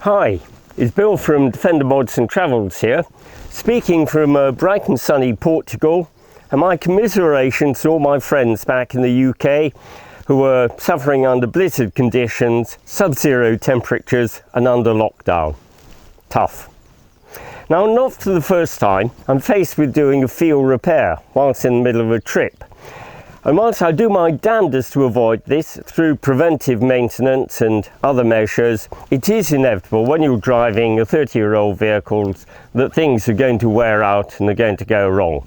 Hi, it's Bill from Defender Mods and Travels here, speaking from bright and sunny Portugal, and my commiserations to all my friends back in the UK who are suffering under blizzard conditions, sub-zero temperatures and under lockdown. Tough. Now, not for the first time, I'm faced with doing a field repair whilst in the middle of a trip. And whilst I do my damnedest to avoid this through preventive maintenance and other measures, it is inevitable when you're driving a 30-year-old vehicle that things are going to wear out and are going to go wrong.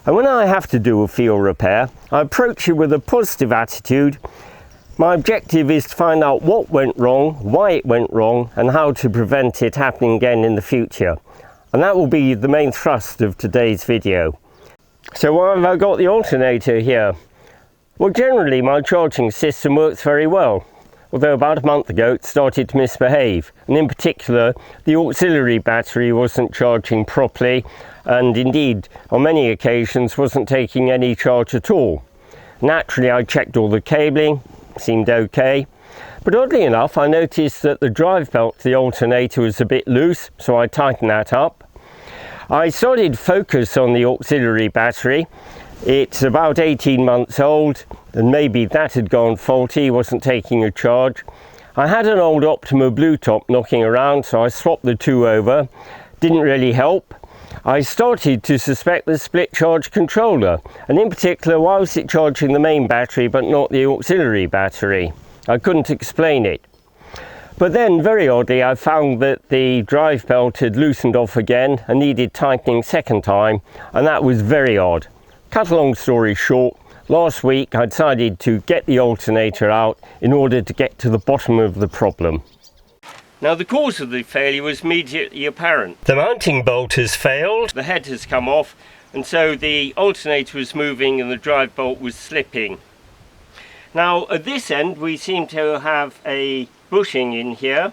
And when I have to do a field repair, I approach it with a positive attitude. My objective is to find out what went wrong, why it went wrong, and how to prevent it happening again in the future. And that will be the main thrust of today's video. So why have I got the alternator here? Well, generally my charging system works very well, although about a month ago it started to misbehave, and in particular the auxiliary battery wasn't charging properly, and indeed on many occasions wasn't taking any charge at all. Naturally, I checked all the cabling, seemed okay, but oddly enough I noticed that the drive belt to the alternator was a bit loose, so I tightened that up. I started to focus on the auxiliary battery. It's about 18 months old and maybe that had gone faulty, wasn't taking a charge. I had an old Optima Blue Top knocking around, so I swapped the two over. Didn't really help. I started to suspect the split charge controller, and in particular why was it charging the main battery but not the auxiliary battery? I couldn't explain it. But then, very oddly, I found that the drive belt had loosened off again and needed tightening second time, and that was very odd. Cut a long story short, last week I decided to get the alternator out in order to get to the bottom of the problem. Now, the cause of the failure was immediately apparent. The mounting bolt has failed, the head has come off, and so the alternator was moving and the drive bolt was slipping. Now, at this end we seem to have a bushing in here.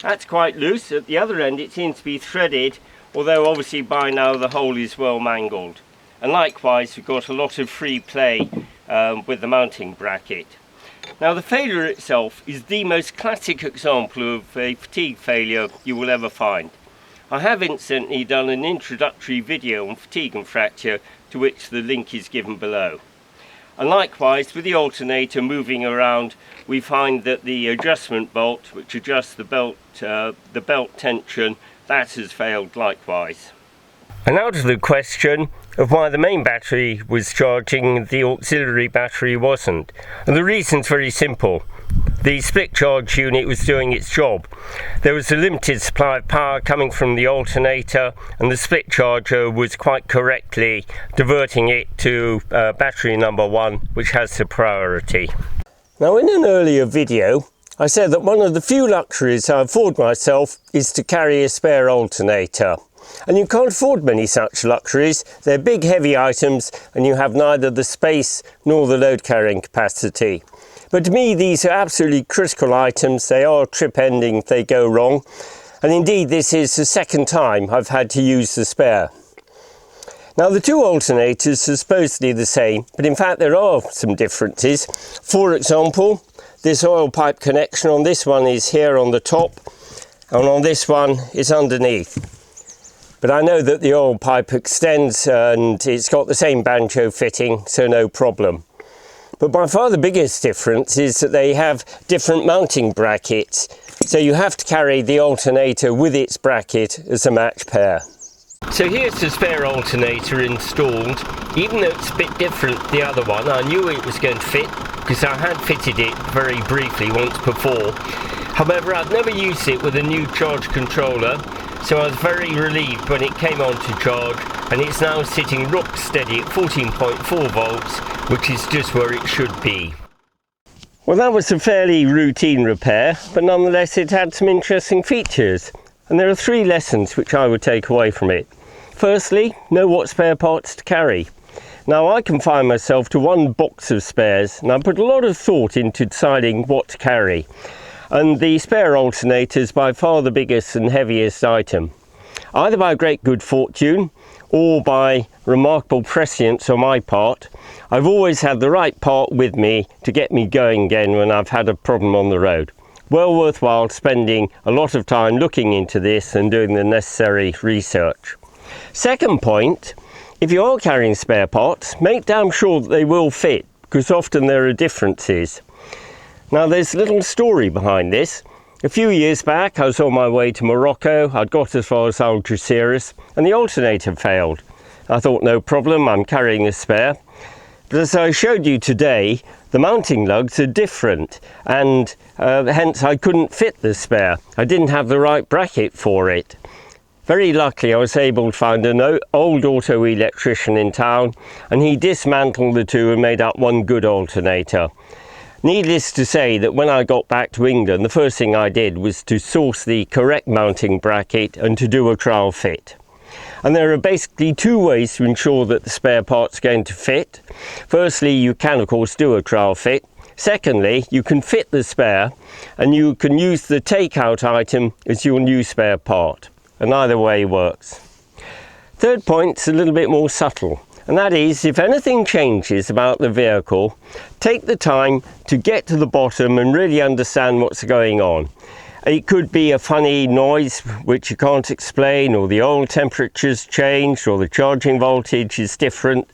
That's quite loose. At the other end it seems to be threaded, although obviously by now the hole is well mangled. And likewise we've got a lot of free play with the mounting bracket. Now, the failure itself is the most classic example of a fatigue failure you will ever find. I have incidentally done an introductory video on fatigue and fracture, to which the link is given below. And likewise, with the alternator moving around, we find that the adjustment bolt, which adjusts the belt tension, that has failed likewise. And now to the question of why the main battery was charging, the auxiliary battery wasn't. And the reason's very simple. The split charge unit was doing its job. There was a limited supply of power coming from the alternator, and the split charger was quite correctly diverting it to battery number 1, which has the priority. Now, in an earlier video I said that one of the few luxuries I afford myself is to carry a spare alternator. And you can't afford many such luxuries. They're big heavy items and you have neither the space nor the load carrying capacity. But to me these are absolutely critical items. They are trip ending if they go wrong. And indeed this is the second time I've had to use the spare. Now, the two alternators are supposedly the same, but in fact there are some differences. For example, this oil pipe connection on this one is here on the top and on this one is underneath. But I know that the oil pipe extends and it's got the same banjo fitting, so no problem. But by far the biggest difference is that they have different mounting brackets, so you have to carry the alternator with its bracket as a match pair. So here's the spare alternator installed. Even though it's a bit different to the other one, I knew it was going to fit because I had fitted it very briefly once before. However, I've never used it with a new charge controller, so I was very relieved when it came on to charge, and it's now sitting rock steady at 14.4 volts, which is just where it should be. Well, that was a fairly routine repair, but nonetheless it had some interesting features. And there are 3 lessons which I would take away from it. Firstly, know what spare parts to carry. Now, I confine myself to 1 box of spares, and I put a lot of thought into deciding what to carry. And the spare alternator is by far the biggest and heaviest item. Either by great good fortune or by remarkable prescience on my part, I've always had the right part with me to get me going again when I've had a problem on the road. well worthwhile spending a lot of time looking into this and doing the necessary research. Second point, if you are carrying spare parts, make damn sure that they will fit, because often there are differences. Now there's a little story behind this. A few years back I was on my way to Morocco. I'd got as far as Algeciras and the alternator failed. I thought, no problem, I'm carrying a spare. But as I showed you today, the mounting lugs are different, and hence I couldn't fit the spare. I didn't have the right bracket for it. Very luckily I was able to find an old auto electrician in town, and he dismantled the two and made up one good alternator. Needless to say that when I got back to England, the first thing I did was to source the correct mounting bracket and to do a trial fit. And there are basically two ways to ensure that the spare part's going to fit. Firstly, you can of course do a trial fit. Secondly, you can fit the spare and you can use the takeout item as your new spare part. And either way works. Third point's a little bit more subtle. And that is, if anything changes about the vehicle, take the time to get to the bottom and really understand what's going on. It could be a funny noise which you can't explain, or the oil temperature's changed, or the charging voltage is different.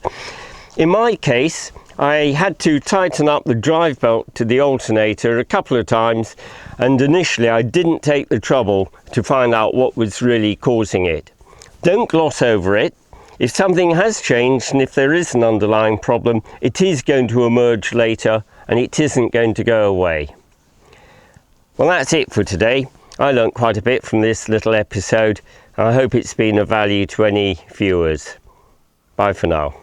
In my case, I had to tighten up the drive belt to the alternator a couple of times, and initially I didn't take the trouble to find out what was really causing it. Don't gloss over it. If something has changed and if there is an underlying problem, it is going to emerge later and it isn't going to go away. Well, that's it for today. I learnt quite a bit from this little episode. I hope it's been of value to any viewers. Bye for now.